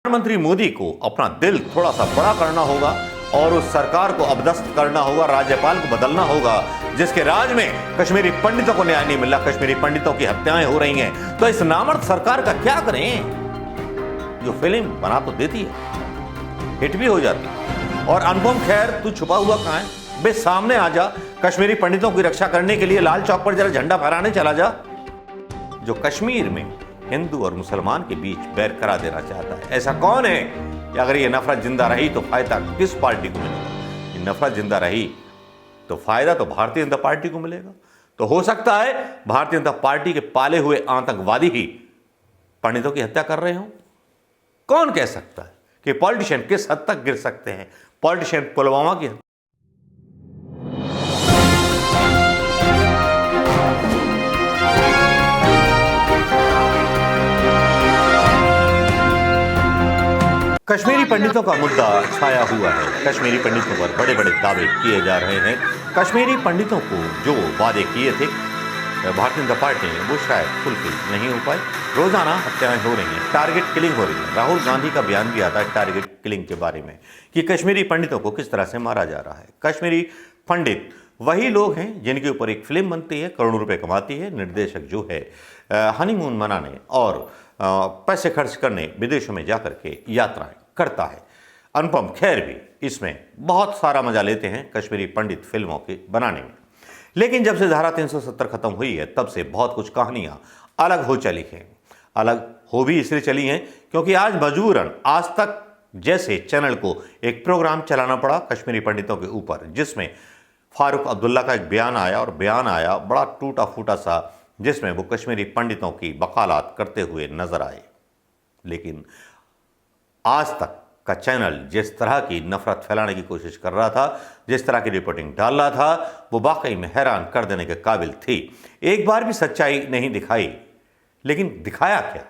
प्रधानमंत्री मोदी को अपना दिल थोड़ा सा बड़ा करना होगा और उस सरकार को अपदस्थ करना होगा, राज्यपाल को बदलना होगा जिसके राज में कश्मीरी पंडितों को न्याय नहीं मिल रहा, कश्मीरी पंडितों की हत्याएं हो रही हैं। तो इस नामर्द सरकार का क्या करें? जो फिल्म बना तो देती है, हिट भी हो जाती है। और अनुपम खेर, तू छुपा हुआ कहां है बे? सामने आ जा, कश्मीरी पंडितों की रक्षा करने के लिए लाल चौक पर जरा झंडा फहराने चला जा। जो कश्मीर में हिंदू और मुसलमान के बीच बैर करा देना चाहता है, ऐसा कौन है कि अगर ये नफरत जिंदा रही तो फायदा किस पार्टी को मिलेगा? ये नफरत जिंदा रही तो फायदा तो भारतीय जनता पार्टी को मिलेगा। तो हो सकता है भारतीय जनता पार्टी के पाले हुए आतंकवादी ही पंडितों की हत्या कर रहे हो। कौन कह सकता है कि पॉलिटिशियन किस हद तक गिर सकते हैं? पॉलिटिशियन पुलवामा की कश्मीरी पंडितों का मुद्दा छाया हुआ है। कश्मीरी पंडितों पर बड़े बड़े दावे किए जा रहे हैं। कश्मीरी पंडितों को जो वादे किए थे भारतीय जनता पार्टी ने, वो शायद फुलफिल नहीं हो पाए। रोजाना हत्याएं हो रही हैं, टारगेट किलिंग हो रही है। राहुल गांधी का बयान भी आता है टारगेट किलिंग के बारे में कि कश्मीरी पंडितों को किस तरह से मारा जा रहा है। कश्मीरी पंडित वही लोग हैं जिनके ऊपर एक फिल्म बनती है, करोड़ों रुपए कमाती है। निर्देशक जो है हनीमून मनाने और पैसे खर्च करने विदेशों में जाकर के यात्राएं करता है। अनुपम खेर भी इसमें बहुत सारा मजा लेते हैं कश्मीरी पंडित फिल्मों के बनाने में। लेकिन जब से धारा 370 खत्म हुई है तब से बहुत कुछ कहानियां अलग हो चली हैं। अलग हो भी इसलिए चली हैं क्योंकि आज मजबूरन आज तक जैसे चैनल को एक प्रोग्राम चलाना पड़ा कश्मीरी पंडितों के ऊपर, जिसमें फारूक अब्दुल्ला का एक बयान आया और बयान आया बड़ा टूटा फूटा सा, जिसमें वो कश्मीरी पंडितों की वकालत करते हुए नजर आए। लेकिन आज तक का चैनल जिस तरह की नफरत फैलाने की कोशिश कर रहा था, जिस तरह की रिपोर्टिंग डाल रहा था, वो वाकई में हैरान कर देने के काबिल थी। एक बार भी सच्चाई नहीं दिखाई, लेकिन दिखाया क्या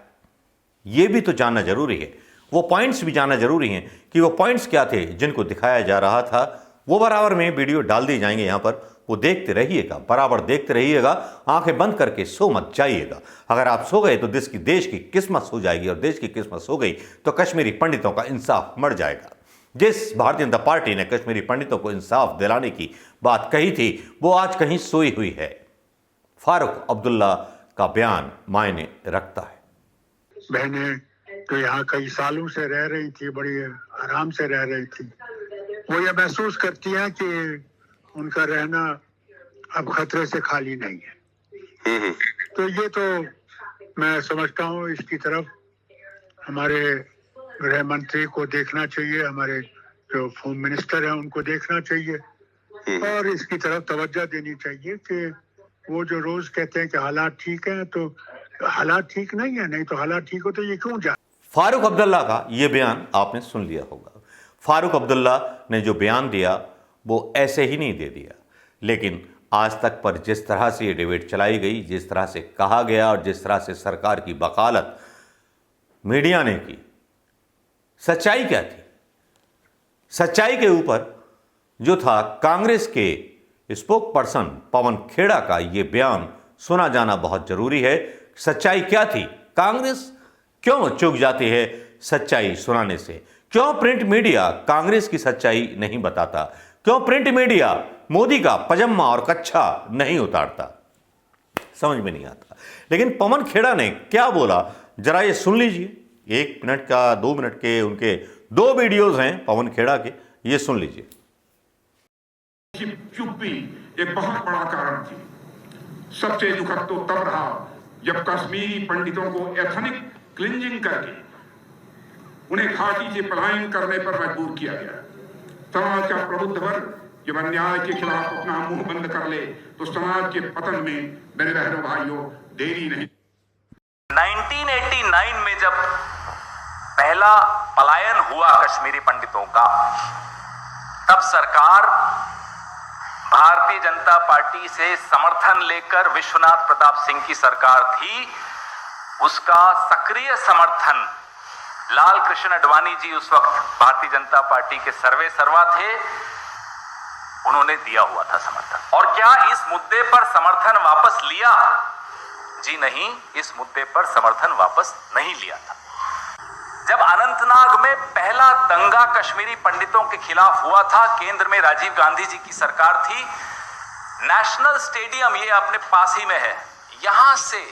ये भी तो जानना जरूरी है। वो पॉइंट्स भी जानना जरूरी हैं कि वो पॉइंट्स क्या थे जिनको दिखाया जा रहा था। वो बराबर में वीडियो डाल दी जाएंगे यहाँ पर, वो देखते रहिएगा, बराबर देखते रहिएगा। आंखें बंद करके सो मत जाइएगा। अगर आप सो गए तो देश की किस्मत सो जाएगी, और देश की किस्मत सो गई तो कश्मीरी पंडितों का इंसाफ मर जाएगा। जिस भारतीय जनता पार्टी ने कश्मीरी पंडितों को इंसाफ दिलाने की बात कही थी, वो आज कहीं सोई हुई है। फारूक अब्दुल्ला का बयान मायने रखता है। बहनें तो यहाँ कई सालों से रह रही थी, बड़ी आराम से रह रही थी। वो ये महसूस करती हैं कि उनका रहना अब खतरे से खाली नहीं है। तो ये तो मैं समझता हूँ इसकी तरफ हमारे गृह मंत्री को देखना चाहिए, हमारे जो होम मिनिस्टर हैं उनको देखना चाहिए, और इसकी तरफ तवज्जो देनी चाहिए कि वो जो रोज कहते हैं कि हालात ठीक हैं, तो हालात ठीक नहीं है। नहीं तो हालात ठीक हो तो ये क्यों जा। फारूक अब्दुल्ला का ये बयान आपने सुन लिया होगा। फारूक अब्दुल्ला ने जो बयान दिया वो ऐसे ही नहीं दे दिया, लेकिन आज तक पर जिस तरह से ये डिबेट चलाई गई, जिस तरह से कहा गया और जिस तरह से सरकार की वकालत मीडिया ने की, सच्चाई क्या थी? सच्चाई के ऊपर जो था कांग्रेस के स्पोक पर्सन पवन खेड़ा का ये बयान सुना जाना बहुत जरूरी है। सच्चाई क्या थी? कांग्रेस क्यों चूक जाती है सच्चाई सुनाने से? क्यों प्रिंट मीडिया कांग्रेस की सच्चाई नहीं बताता? क्यों प्रिंट मीडिया मोदी का पजामा और कच्छा नहीं उतारता? समझ में नहीं आता। लेकिन पवन खेड़ा ने क्या बोला जरा ये सुन लीजिए। 1 मिनट का 2 मिनट के उनके 2 वीडियोज हैं पवन खेड़ा के, ये सुन लीजिए। चुप्पी एक बहुत बड़ा कारण थी। सबसे दुखद तो तब रहा जब कश्मीरी पंडितों को एथनिक क्लिंजिंग करके उन्हें घाटी से पलायन करने पर मजबूर किया गया। समाज का प्रबुद्ध वर्ग जब अन्याय के खिलाफ अपना मुंह बंद कर ले तो समाज के पतन में मेरे बहनों भाइयों देरी नहीं। 1989 में जब पहला पलायन हुआ कश्मीरी पंडितों का, तब सरकार भारतीय जनता पार्टी से समर्थन लेकर, विश्वनाथ प्रताप सिंह की सरकार थी, उसका सक्रिय समर्थन लाल कृष्ण आडवाणी जी उस वक्त भारतीय जनता पार्टी के सर्वे सर्वा थे, उन्होंने दिया हुआ था समर्थन। और क्या इस मुद्दे पर समर्थन वापस लिया? जी नहीं, इस मुद्दे पर समर्थन वापस नहीं लिया था। जब अनंतनाग में पहला दंगा कश्मीरी पंडितों के खिलाफ हुआ था, केंद्र में राजीव गांधी जी की सरकार थी, नेशनल स्टेडियम ये अपने पास ही में है, यहां से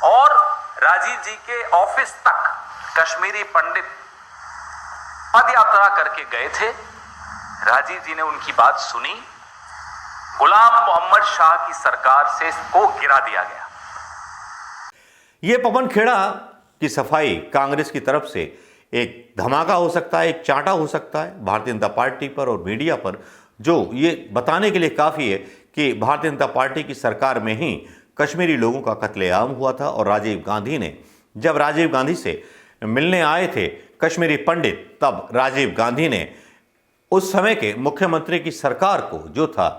और राजीव जी के ऑफिस तक कश्मीरी पंडित पद यात्रा करके गए थे। राजीव जी ने उनकी बात सुनी, गुलाम मोहम्मद शाह की सरकार से इसको गिरा दिया गया। ये पवन खेड़ा की सफाई कांग्रेस की तरफ से एक धमाका हो सकता है, एक चांटा हो सकता है भारतीय जनता पार्टी पर और मीडिया पर, जो ये बताने के लिए काफ़ी है कि भारतीय जनता पार्टी की सरकार में ही कश्मीरी लोगों का कत्लेआम हुआ था। और राजीव गांधी ने, जब राजीव गांधी से मिलने आए थे कश्मीरी पंडित, तब राजीव गांधी ने उस समय के मुख्यमंत्री की सरकार को जो था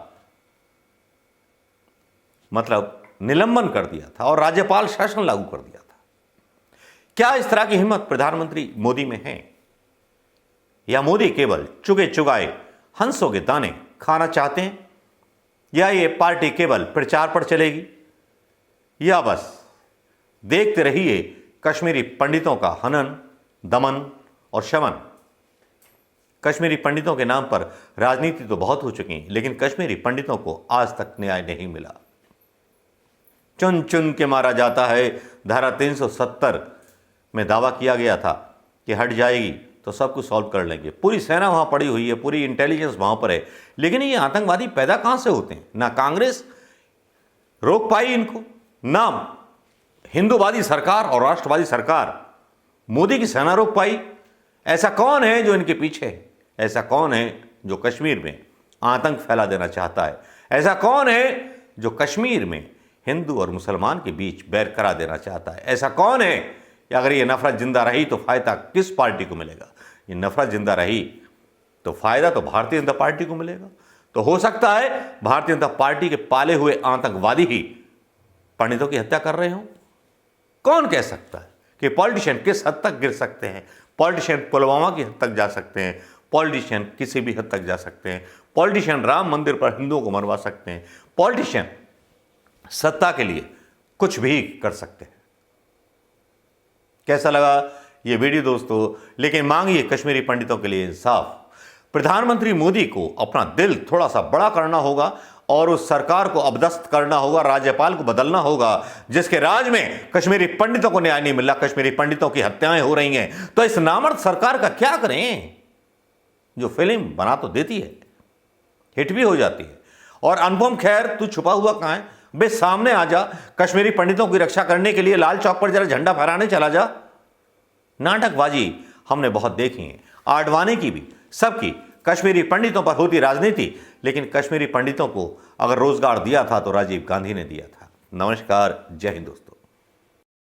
मतलब निलंबन कर दिया था और राज्यपाल शासन लागू कर दिया था। क्या इस तरह की हिम्मत प्रधानमंत्री मोदी में है, या मोदी केवल चुगे चुगाए हंसों के दाने खाना चाहते हैं, या ये पार्टी केवल प्रचार पर चलेगी, या बस देखते रहिए कश्मीरी पंडितों का हनन, दमन और शमन। कश्मीरी पंडितों के नाम पर राजनीति तो बहुत हो चुकी, लेकिन कश्मीरी पंडितों को आज तक न्याय नहीं मिला। चुन चुन के मारा जाता है। धारा 370 में दावा किया गया था कि हट जाएगी तो सब कुछ सॉल्व कर लेंगे। पूरी सेना वहां पड़ी हुई है, पूरी इंटेलिजेंस वहां पर है, लेकिन ये आतंकवादी पैदा कहां से होते हैं? ना कांग्रेस रोक पाई इनको, ना हिंदूवादी सरकार और राष्ट्रवादी सरकार मोदी की सेना रोक पाई। ऐसा कौन है जो इनके पीछे है? ऐसा कौन है जो कश्मीर में आतंक फैला देना चाहता है? ऐसा कौन है जो कश्मीर में हिंदू और मुसलमान के बीच बैर करा देना चाहता है? ऐसा कौन है कि अगर ये नफरत जिंदा रही तो फायदा किस पार्टी को मिलेगा? ये नफरत जिंदा रही तो फायदा तो भारतीय जनता पार्टी को मिलेगा। तो हो सकता है भारतीय जनता पार्टी के पाले हुए आतंकवादी ही पंडितों की हत्या कर रहे हों। कौन कह सकता है कि पॉलिटिशियन किस हद तक गिर सकते हैं? पॉलिटिशियन पुलवामा की हद तक जा सकते हैं, पॉलिटिशियन किसी भी हद तक जा सकते हैं, पॉलिटिशियन राम मंदिर पर हिंदुओं को मरवा सकते हैं, पॉलिटिशियन सत्ता के लिए कुछ भी कर सकते हैं। कैसा लगा ये वीडियो दोस्तों? लेकिन मांगिए कश्मीरी पंडितों के लिए इंसाफ। प्रधानमंत्री मोदी को अपना दिल थोड़ा सा बड़ा करना होगा और उस सरकार को अपदस्थ करना होगा, राज्यपाल को बदलना होगा जिसके राज में कश्मीरी पंडितों को न्याय नहीं मिला, कश्मीरी पंडितों की हत्याएं हो रही हैं। तो इस नामर्द सरकार का क्या करें, जो फिल्म बना तो देती है, हिट भी हो जाती है। और अनुपम खेर, तू छुपा हुआ कहां है बे? सामने आ जा, कश्मीरी पंडितों की रक्षा करने के लिए लाल चौक पर जरा झंडा फहराने चला जा। नाटकबाजी हमने बहुत देखी है, आडवाणी की भी, सबकी। कश्मीरी पंडितों पर होती राजनीति, लेकिन कश्मीरी पंडितों को अगर रोजगार दिया था तो राजीव गांधी ने दिया था। नमस्कार, जय हिंद दोस्तों।